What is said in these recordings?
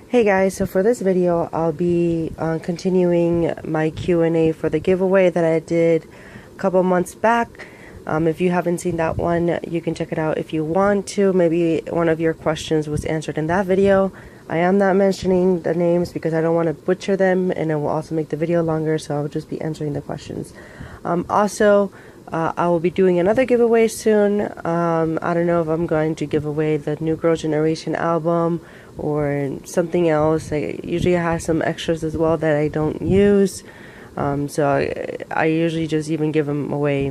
Hey guys, so for this video I'll be continuing my Q&A for the giveaway that I did a couple months back. If you haven't seen that one, you can check it out if you want to. Maybe one of your questions was answered in that video. I am not mentioning the names because I don't want to butcher them, and it will also make the video longer, so I'll just be answering the questions. I will be doing another giveaway soon. I don't know if I'm going to give away the New Girl Generation album or something else. I usually have some extras as well that I don't use. I usually just even give them away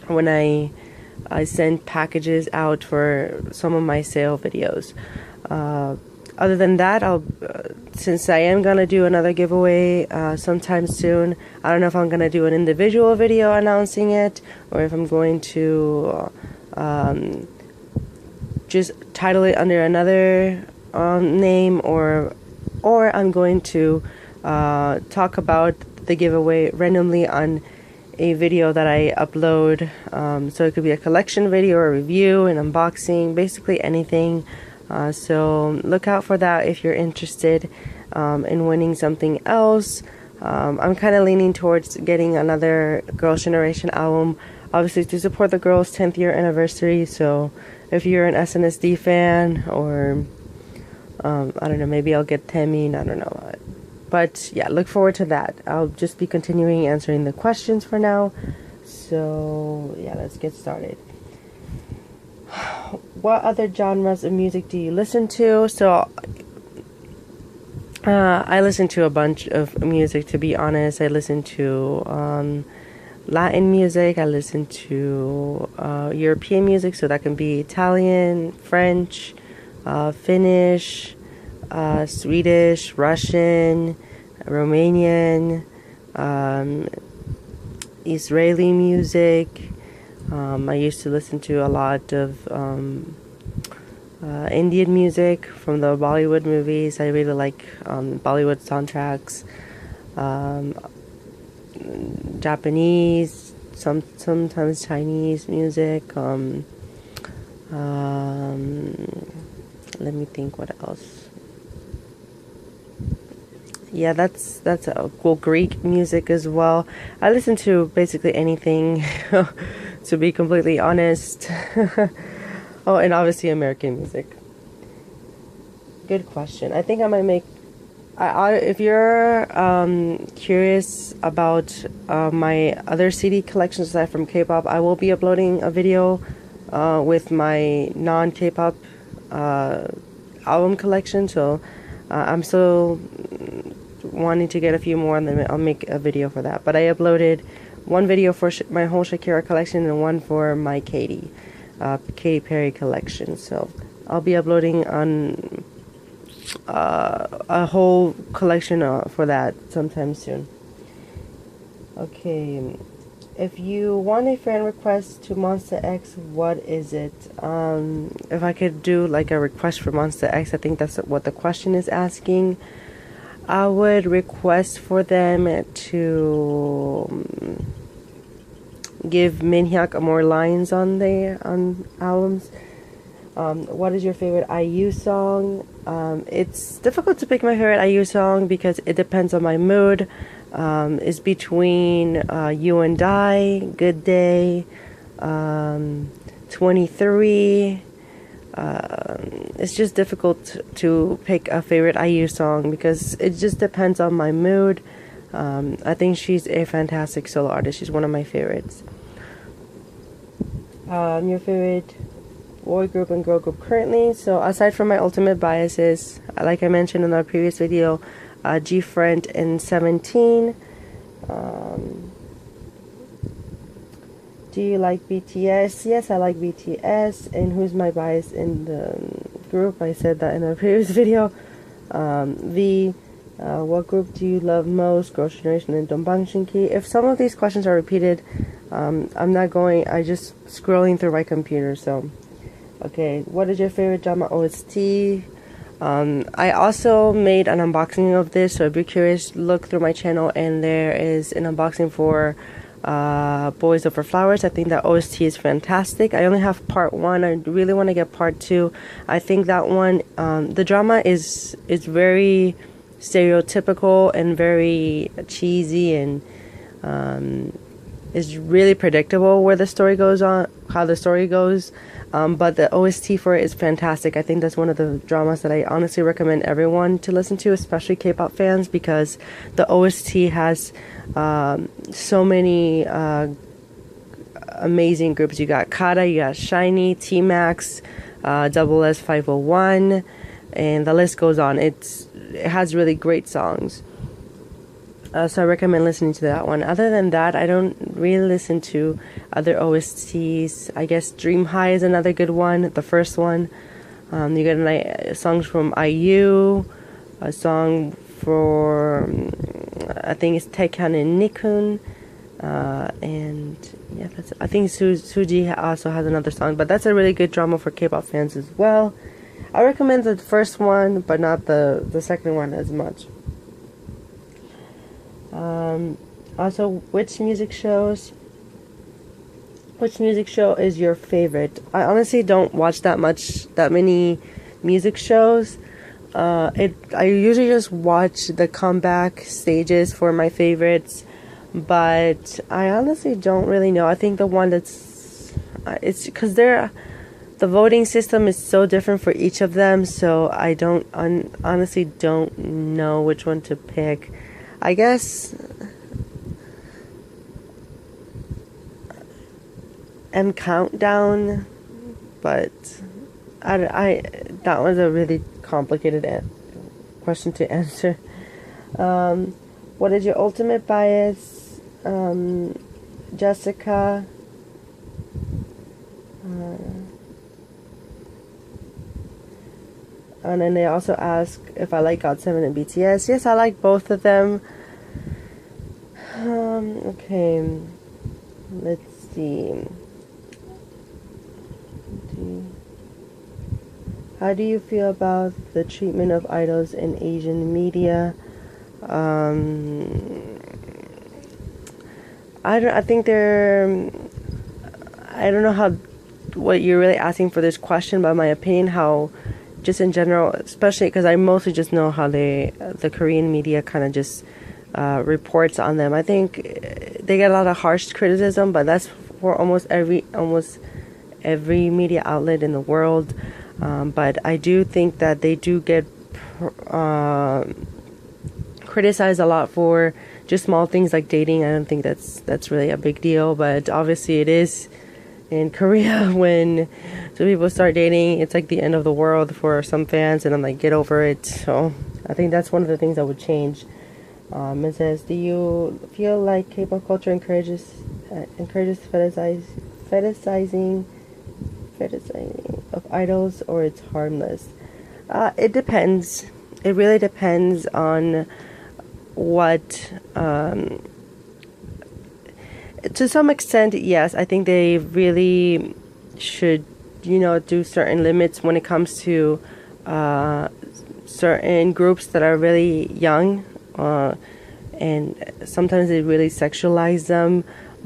when I send packages out for some of my sale videos. Other than that, since I am gonna do another giveaway sometime soon, I don't know if I'm gonna do an individual video announcing it or if I'm going to just title it under another name, or I'm going to talk about the giveaway randomly on a video that I upload. So it could be a collection video, or a review, an unboxing, basically anything. So look out for that if you're interested in winning something else. I'm kind of leaning towards getting another Girls' Generation album, obviously to support the girls' 10th year anniversary. So if you're an SNSD fan, or I don't know, maybe I'll get Taemin, I don't know. But yeah, look forward to that. I'll just be continuing answering the questions for now. So yeah, let's get started. What other genres of music do you listen to? So I listen to a bunch of music, to be honest. I listen to Latin music. I listen to European music, so that can be Italian, French, Finnish, Swedish, Russian, Romanian, Israeli music. I used to listen to a lot of Indian music from the Bollywood movies. I really like Bollywood soundtracks. Japanese, sometimes Chinese music. Let me think what else. Yeah, that's cool. Greek music as well. I listen to basically anything, to be completely honest. Oh, and obviously American music. Good question. I think I might make. If you're curious about my other CD collections aside from K-pop, I will be uploading a video with my non-K-pop album collection. So I'm still wanting to get a few more, and then I'll make a video for that. But I uploaded one video for my whole Shakira collection and one for my Katy Perry collection. So I'll be uploading on a whole collection for that sometime soon. Okay, if you want a friend request to Monsta X, what is it? If I could do like a request for Monsta X, I think that's what the question is asking. I would request for them to give Minhyuk more lines on their albums. What is your favorite IU song? It's difficult to pick my favorite IU song because it depends on my mood. It's between You and I, Good Day, 23. It's just difficult to pick a favorite IU song because it just depends on my mood. I think she's a fantastic solo artist. She's one of my favorites. Your favorite boy group and girl group currently? So aside from my ultimate biases, like I mentioned in our previous video, G-Friend and 17. Do you like BTS? Yes, I like BTS. And who's my bias in the group? I said that in a previous video. What group do you love most? Girls' Generation and Dongbangshiki. If some of these questions are repeated, I just scrolling through my computer. So, okay, what is your favorite drama OST? I also made an unboxing of this, so if you're curious, look through my channel, and there is an unboxing for Boys Over Flowers. I think that OST is fantastic. I only have part 1. I really want to get part 2. I think that one, the drama is very stereotypical and very cheesy, and is really predictable where the story goes on, how the story goes. But the OST for it is fantastic. I think that's one of the dramas that I honestly recommend everyone to listen to, especially K-pop fans, because the OST has so many amazing groups. You got Kara, you got SHINee, T-Max, Double S 501, and the list goes on. It has really great songs. So I recommend listening to that one. Other than that, I don't really listen to other OSTs. I guess Dream High is another good one, the first one. You get songs from IU, a song for, I think it's Taekhyun and Nikkun, and yeah, I think Suji also has another song, but that's a really good drama for K-pop fans as well. I recommend the first one, but not the second one as much. Also, which music show is your favorite? I honestly don't watch that many music shows. I usually just watch the comeback stages for my favorites, but I honestly don't really know. I think the one it's because the voting system is so different for each of them, so I honestly don't know which one to pick. I guess M Countdown, but that was a really complicated question to answer. What is your ultimate bias? Jessica. And then they also ask if I like GOT7 and BTS. Yes, I like both of them. Okay, let's see. How do you feel about the treatment of idols in Asian media? I think I don't know what you're really asking for this question, but in my opinion, how just in general, especially because I mostly just know how the Korean media kind of just reports on them. I think they get a lot of harsh criticism, but that's for almost every media outlet in the world. But I do think that they do get criticized a lot for just small things like dating. I don't think that's really a big deal, but obviously it is in Korea. When some people start dating, it's like the end of the world for some fans, and I'm like, get over it. So I think that's one of the things that would change. It says, do you feel like K-pop culture encourages fetishizing of idols, or it's harmless? It depends. It really depends on what. To some extent, yes, I think they really should, do certain limits when it comes to certain groups that are really young, and sometimes they really sexualize them.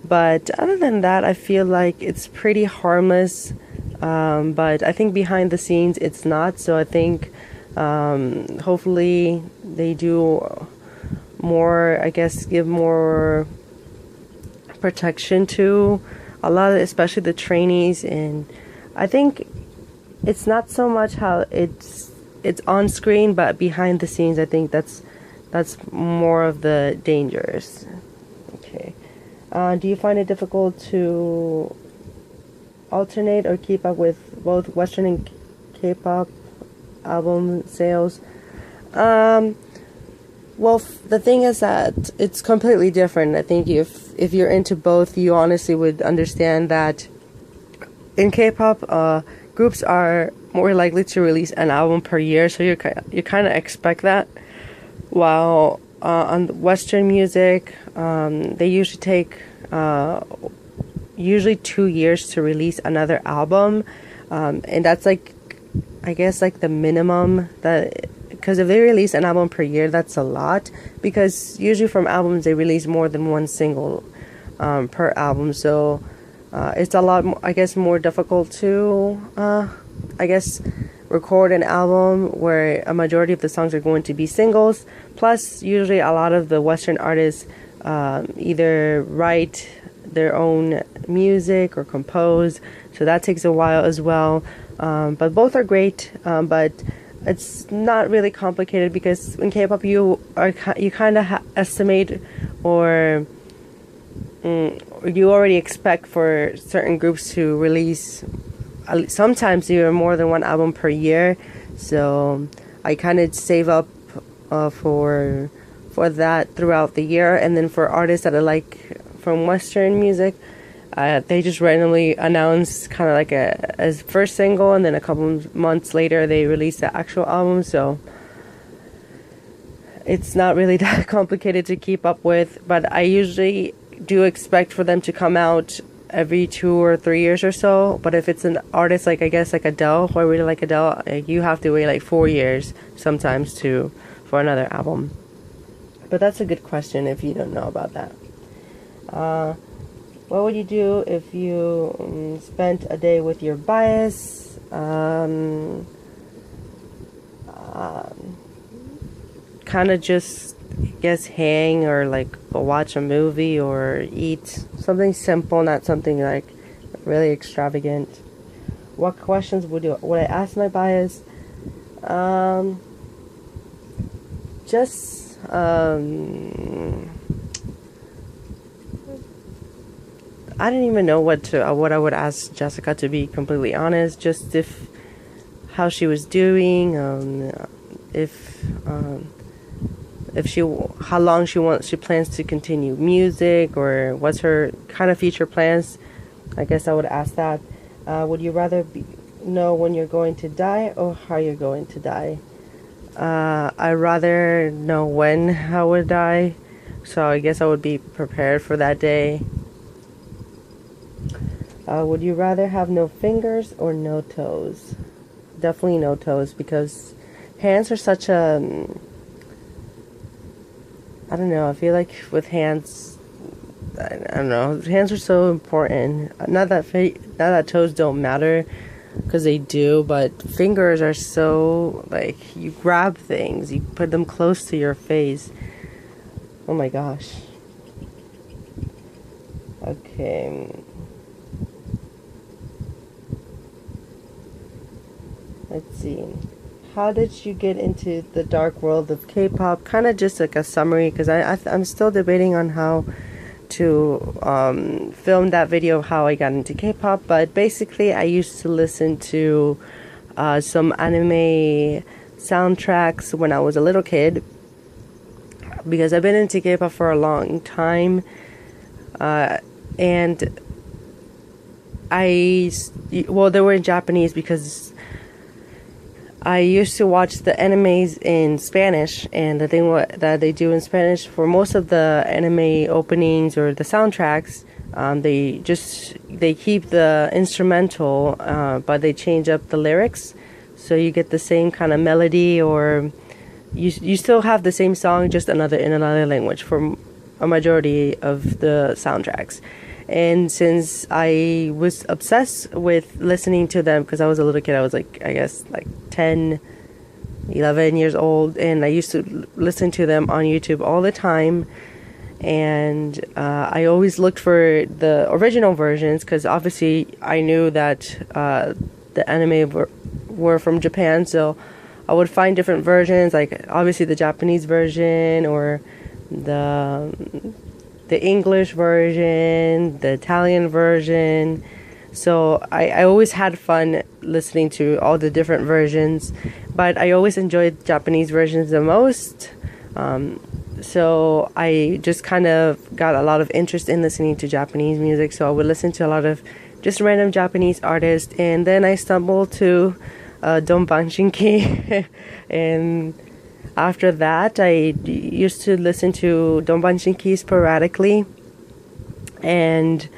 But other than that, I feel like it's pretty harmless. But I think behind the scenes, it's not. So I think hopefully they do more, I guess, give more protection to a lot of, especially the trainees. And I think it's not so much how it's on screen, but behind the scenes, I think that's more of the dangers. Okay. Do you find it difficult to alternate or keep up with both Western and K-pop album sales? Well, the thing is that it's completely different. I think if you're into both, you honestly would understand that in K-pop, groups are more likely to release an album per year, so you kind of expect that. While on Western music, they usually take usually 2 years to release another album, and that's like, I guess, like the minimum that. Because if they release an album per year, that's a lot. Because usually from albums, they release more than one single. per album. So it's a lot, I guess, more difficult to, I guess, record an album where a majority of the songs are going to be singles. Plus, usually a lot of the Western artists either write their own music or compose, so that takes a while as well. But both are great, but it's not really complicated because in K-pop you kind of estimate or you already expect for certain groups to release sometimes even more than one album per year. So I kind of save up for that throughout the year. And then for artists that I like from Western music, they just randomly announce kind of like a first single, and then a couple months later they release the actual album. So it's not really that complicated to keep up with, but I usually do expect for them to come out every 2 or 3 years or so. But if it's an artist like, I guess, like Adele, who I really like Adele, you have to wait like 4 years sometimes for another album. But that's a good question if you don't know about that. What would you do if you spent a day with your bias? Kind of just, I guess, hang or like go watch a movie or eat something simple, not something like really extravagant. What questions would I ask my bias? I didn't even know what I would ask Jessica, to be completely honest. Just how she was doing, how long she plans to continue music, or what's her kind of future plans. I guess I would ask that. Would you rather know when you're going to die or how you're going to die? I'd rather know when I would die, so I guess I would be prepared for that day. Would you rather have no fingers or no toes? Definitely no toes, because hands are such a... I don't know, I feel like with hands, I don't know, hands are so important. Not that toes don't matter, because they do, but fingers are so, like, you grab things, you put them close to your face. Oh my gosh. Okay. Let's see. How did you get into the dark world of K-pop? Kind of just like a summary, because I'm still debating on how to film that video of how I got into K-pop. But basically, I used to listen to some anime soundtracks when I was a little kid, because I've been into K-pop for a long time, and they were in Japanese, because I used to watch the animes in Spanish, and the thing that they do in Spanish for most of the anime openings or the soundtracks, they keep the instrumental, but they change up the lyrics, so you get the same kind of melody, or you still have the same song, just in another language for a majority of the soundtracks. And since I was obsessed with listening to them, because I was a little kid, I was like, I guess, like 10, 11 years old, and I used to listen to them on YouTube all the time. And I always looked for the original versions, because obviously I knew that the anime were from Japan, so I would find different versions, like obviously the Japanese version, or the English version, the Italian version. So I always had fun listening to all the different versions, but I always enjoyed Japanese versions the most. So I just kind of got a lot of interest in listening to Japanese music, so I would listen to a lot of just random Japanese artists, and then I stumbled to Donbanshinki, and after that, I used to listen to Donbanshinki sporadically, and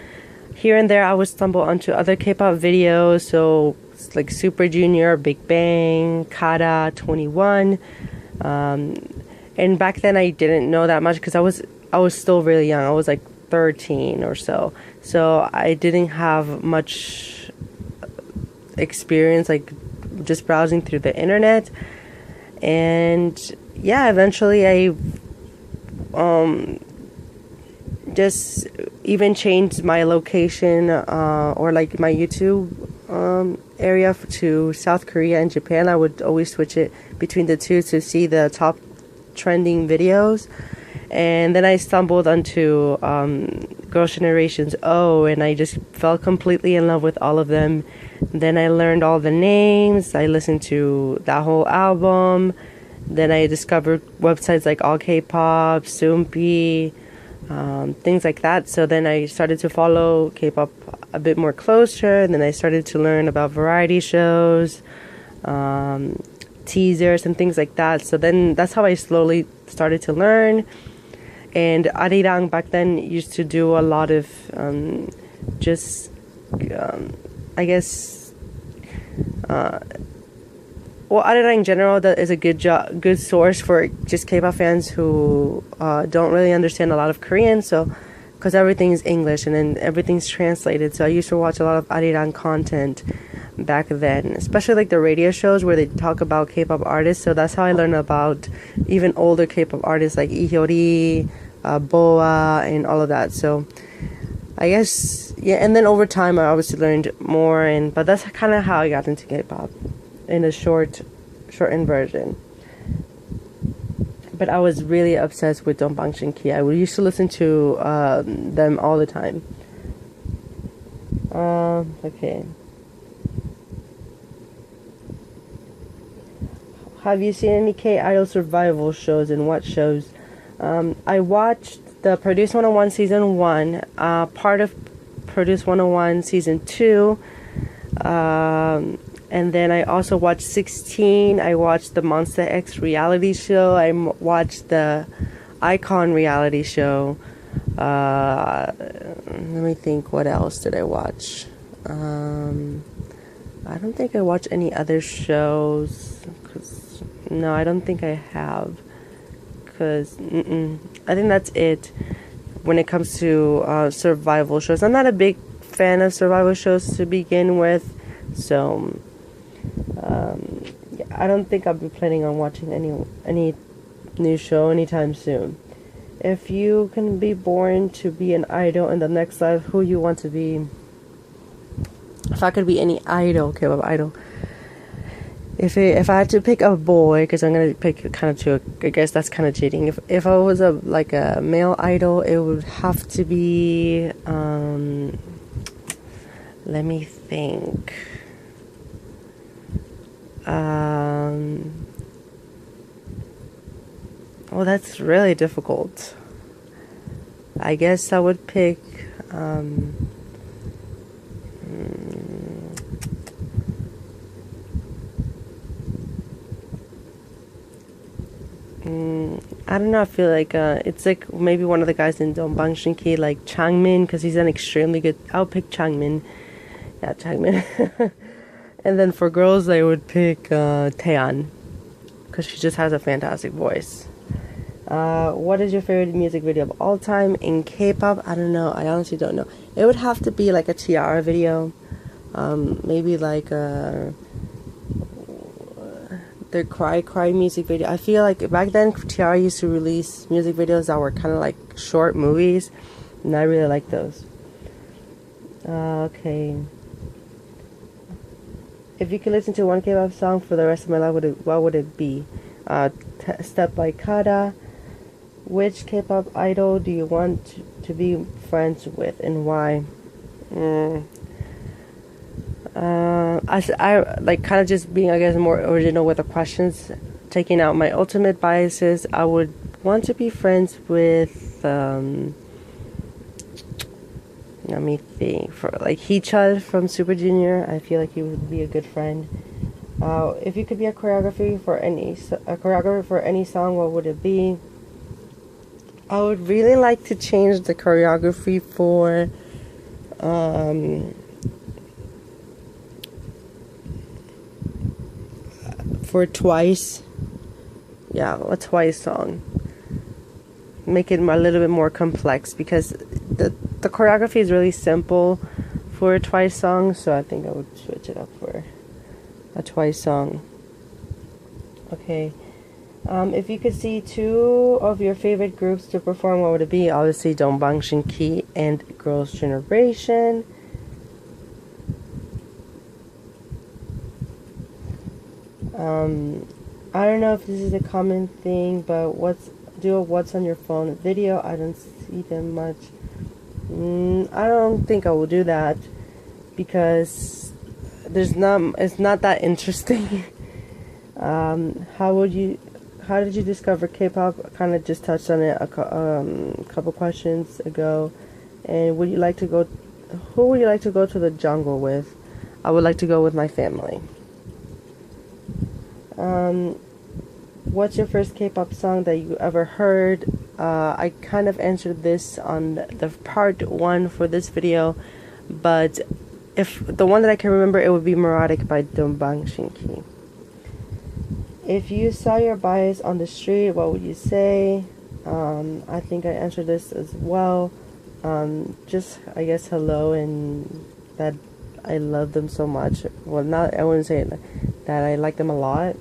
here and there I would stumble onto other K-pop videos, so like Super Junior, Big Bang, Kara, 21, and back then I didn't know that much, because I was still really young. I was like 13 or so. So I didn't have much experience, like just browsing through the internet. And yeah, eventually I just even changed my location or like my YouTube area to South Korea and Japan. I would always switch it between the two to see the top trending videos. And then I stumbled onto Girls' Generation's O, and I just fell completely in love with all of them. Then I learned all the names. I listened to that whole album. Then I discovered websites like All K-Pop, Soompi, things like that. So then I started to follow K-pop a bit more closer, and then I started to learn about variety shows, teasers, and things like that. So then that's how I slowly started to learn. And Arirang back then used to do a lot of I guess, well, Arirang in general, that is a good source for just K-pop fans who don't really understand a lot of Korean. So, because everything is English and then everything's translated. So I used to watch a lot of Arirang content back then, especially like the radio shows where they talk about K-pop artists. So that's how I learned about even older K-pop artists like Lee Hyori, Boa, and all of that. So I guess, yeah. And then over time I obviously learned more, but that's kind of how I got into K-pop in a shortened version. But I was really obsessed with Dongbang Shinki. I used to listen to them all the time. Okay. Have you seen any K-Idol survival shows, and what shows? I watched the Produce 101 Season 1, part of Produce 101 Season 2, and then I also watched 16. I watched the Monster X reality show. I watched the Icon reality show. Let me think, what else did I watch? I don't think I watched any other shows. No, I don't think I have. I think that's it when it comes to survival shows. I'm not a big fan of survival shows to begin with, so yeah, I don't think I'll be planning on watching any new show anytime soon. If you can be born to be an idol in the next life, who you want to be? If I could be any idol, K-pop idol. If I had to pick a boy, because I'm gonna pick kind of two, I guess that's kind of cheating. If I was a male idol, it would have to be let me think. Well, that's really difficult. I guess I would pick I don't know, I feel like it's like maybe one of the guys in Dongbang Shinki, like Changmin, because he's an extremely good. I'll pick Changmin. Yeah, Changmin. And then for girls, I would pick Taeyeon, because she just has a fantastic voice. What is your favorite music video of all time in K-pop? I don't know. I honestly don't know. It would have to be like a Tiara video. Maybe like their Cry music video. I feel like back then Tiara used to release music videos that were kind of like short movies, and I really like those. Okay. If you could listen to one K-pop song for the rest of my life, what would it be? Step by Kara. Which K-pop idol do you want to be friends with, and why? I like kind of just being, I guess, more original with the questions, taking out my ultimate biases. I would want to be friends with let me think, for like Heechul from Super Junior. I feel like he would be a good friend. If you could be a choreographer for any song, what would it be? I would really like to change the choreography for Twice. Yeah, a Twice song. Make it a little bit more complex, because the choreography is really simple for a Twice song, so I think I would switch it up for a Twice song. Okay. If you could see two of your favorite groups to perform, what would it be? Obviously, Dongbang and Girls' Generation. I don't know if this is a common thing, but do a what's on your phone video. I don't see them much. I don't think I will do that because it's not that interesting. How did you discover K-pop? I kind of just touched on it a couple questions ago. And who would you like to go to the jungle with? I would like to go with my family. What's your first K-pop song that you ever heard? I kind of answered this on the part 1 for this video, but if the one that I can remember, it would be Neurotic by Dongbang. If you saw your bias on the street, what would you say? I think I answered this as well. Just, I guess, hello, and that I love them so much. Well, I wouldn't say that I like them a lot.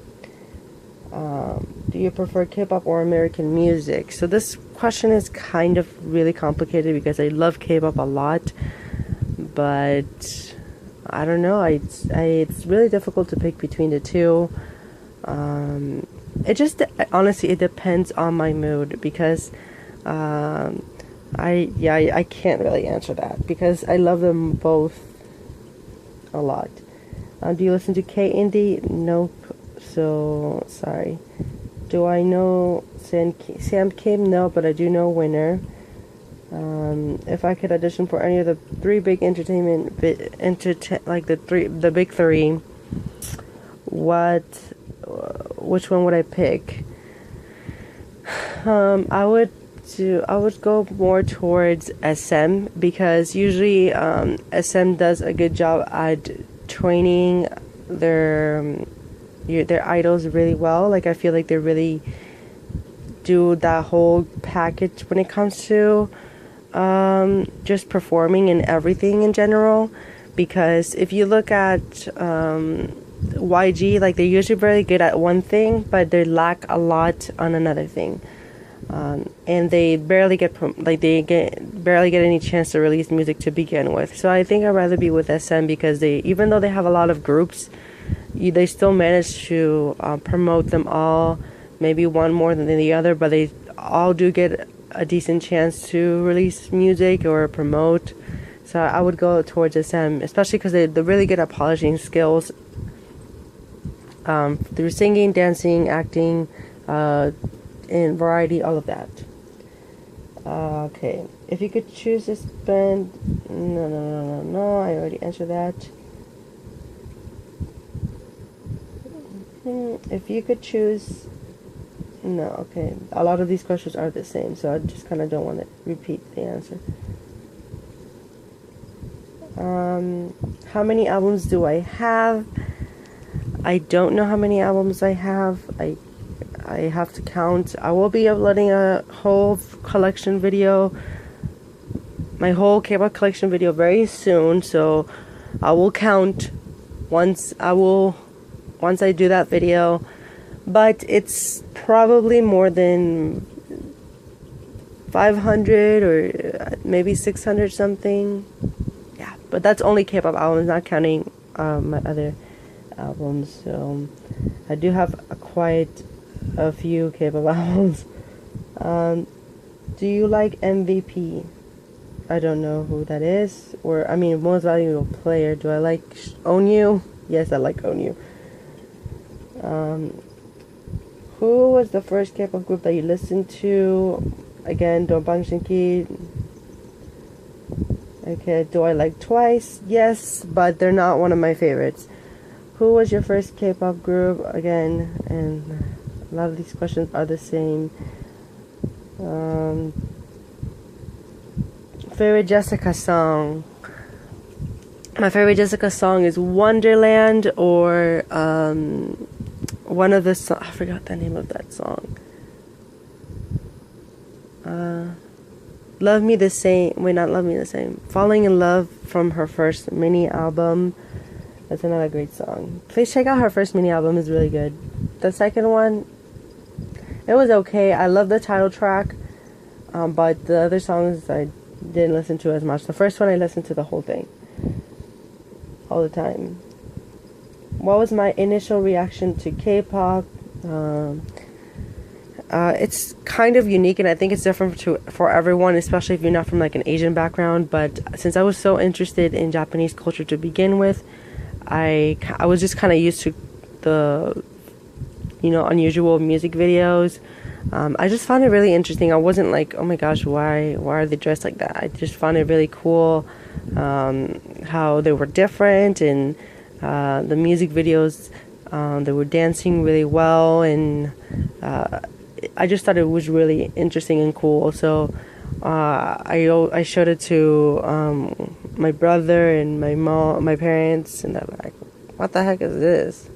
Do you prefer K-pop or American music? So this question is kind of really complicated because I love K-pop a lot, but I don't know. It's really difficult to pick between the two. It just honestly it depends on my mood because I can't really answer that because I love them both a lot. Do you listen to K-indie? Nope. So sorry. Do I know Sam Kim? No, but I do know Winner. If I could audition for any of the three big like the big three, which one would I pick? I would go more towards SM because usually SM does a good job at training their idols really well. Like I feel like they really do that whole package when it comes to just performing and everything in general. Because if you look at YG, like they're usually very good at one thing, but they lack a lot on another thing. And they barely get any chance to release music to begin with. So I think I'd rather be with SM because even though they have a lot of groups, they still manage to promote them all, maybe one more than the other, but they all do get a decent chance to release music or promote. So I would go towards SM, especially because they're really good at polishing skills through singing, dancing, acting, in variety, all of that. Okay, if you could choose to spend... No, I already answered that. If you could choose... No, okay. A lot of these questions are the same, so I just kind of don't want to repeat the answer. How many albums do I have? I don't know how many albums I have. I have to count. I will be uploading a whole collection video, my whole K-pop collection video very soon, so I will count once I do that video, but it's probably more than 500 or maybe 600 something. Yeah, but that's only K-pop albums, not counting my other albums. So I do have quite a few K-pop albums. Do you like MVP? I don't know who that is. Or, I mean, most valuable player. Do I like Onyu? Yes, I like Onyu. Who was the first K-pop group that you listened to? Again, Dongbang. Okay, do I like Twice? Yes, but they're not one of my favorites. Who was your first K-pop group? Again, and a lot of these questions are the same. Favorite Jessica song? My favorite Jessica song is Wonderland, or one of the I forgot the name of that song. Love Me the Same. Wait, not Love Me the Same. Falling in Love from her first mini album. That's another great song. Please check out her first mini album. It's really good. The second one, it was okay. I love the title track, but the other songs I didn't listen to as much. The first one I listened to the whole thing, all the time. What was my initial reaction to K-pop? It's kind of unique, and I think it's different for everyone, especially if you're not from like an Asian background. But since I was so interested in Japanese culture to begin with, I was just kind of used to the, unusual music videos. I just found it really interesting. I wasn't like, oh my gosh, why are they dressed like that? I just found it really cool how they were different, and the music videos, they were dancing really well, and I just thought it was really interesting and cool. So I showed it to my brother and my mom, my parents, and they're like, what the heck is this?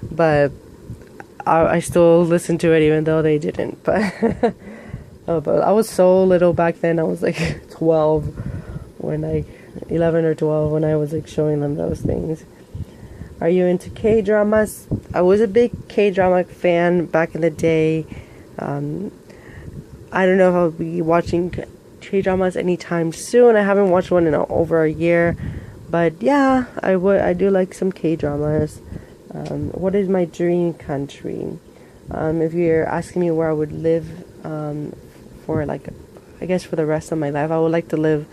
But I still listened to it even though they didn't. But but I was so little back then. I was like 12 11 or 12 when I was like showing them those things. Are you into K-dramas? I was a big K-drama fan back in the day. I don't know if I'll be watching K-dramas anytime soon. I haven't watched one in over a year, but yeah, I do like some K-dramas. What is my dream country? If you're asking me where I would live for like, I guess for the rest of my life, I would like to live.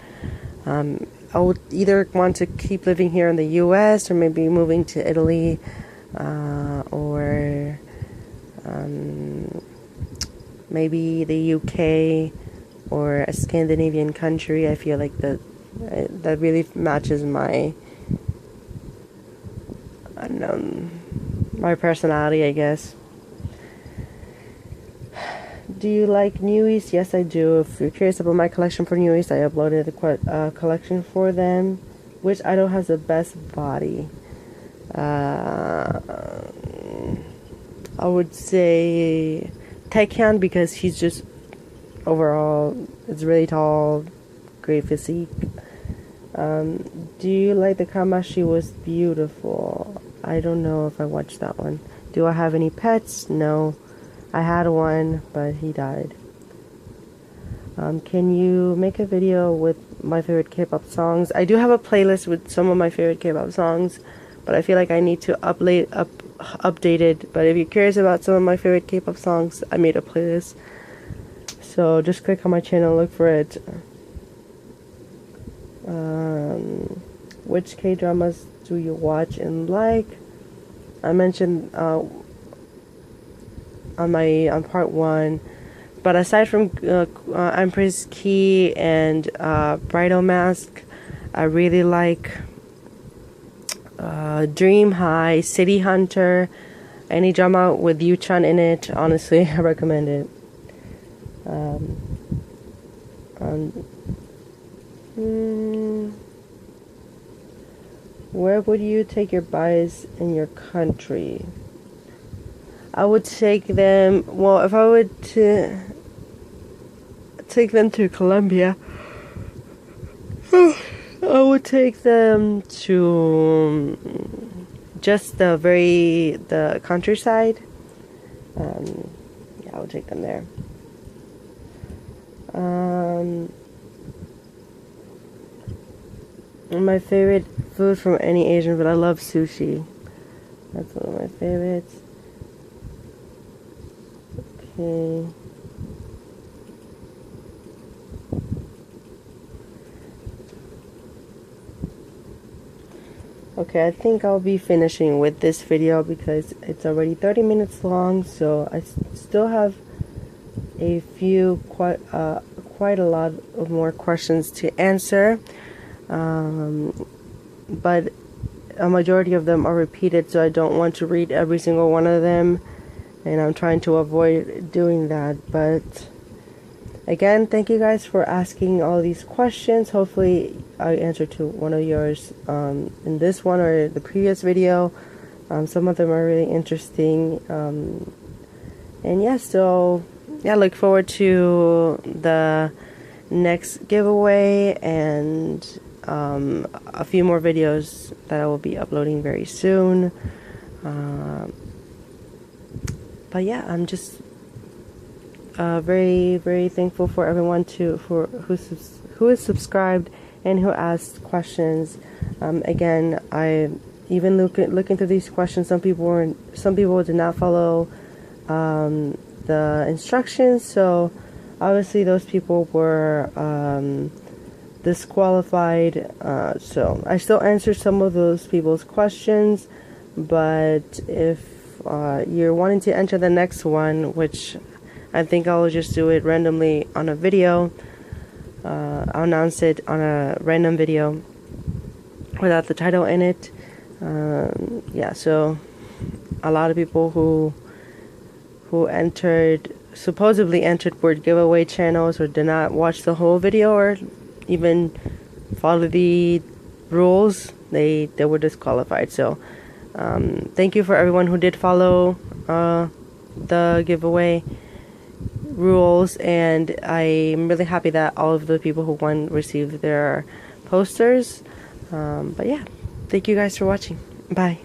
I would either want to keep living here in the U.S. or maybe moving to Italy, or maybe the U.K. or a Scandinavian country. I feel like that really matches my, I don't know, my personality, I guess. Do you like newies? Yes, I do. If you're curious about my collection for newies, I uploaded a collection for them. Which idol has the best body? I would say Taekhyun, because he's just overall, it's really tall, great physique. Do you like the Kamashi was beautiful? I don't know if I watched that one. Do I have any pets? No. I had one, but he died. Can you make a video with my favorite K-pop songs? I do have a playlist with some of my favorite K-pop songs, but I feel like I need to update it. But if you're curious about some of my favorite K-pop songs, I made a playlist. So just click on my channel, look for it. Which K-dramas do you watch and like? I mentioned on part 1, but aside from Empress Key and Bridal Mask, I really like Dream High, City Hunter, any drama with Yu-chan in it. Honestly, I recommend it. Where would you take your bias in your country? I would take them, well, if I would to take them to Colombia, I would take them to just the countryside. Yeah, I would take them there. My favorite food from any Asian food, I love sushi. That's one of my favorites. Okay. Okay, I think I'll be finishing with this video because it's already 30 minutes long, so I still have a few, quite a lot of more questions to answer, but a majority of them are repeated, so I don't want to read every single one of them, and I'm trying to avoid doing that. But again, thank you guys for asking all these questions. Hopefully I answered to one of yours in this one or the previous video. Some of them are really interesting, and yeah, so yeah, look forward to the next giveaway and a few more videos that I will be uploading very soon. But yeah, I'm just very, very thankful for everyone who is subscribed and who asked questions. Again, I even looking through these questions. Some people did not follow the instructions, so obviously those people were disqualified. So I still answered some of those people's questions, but if you're wanting to enter the next one, which I think I'll just do it randomly on a video, I'll announce it on a random video without the title in it. Yeah, so a lot of people who supposedly entered word giveaway channels or did not watch the whole video or even follow the rules, they were disqualified. So thank you for everyone who did follow the giveaway rules, and I'm really happy that all of the people who won received their posters. But yeah, thank you guys for watching. Bye.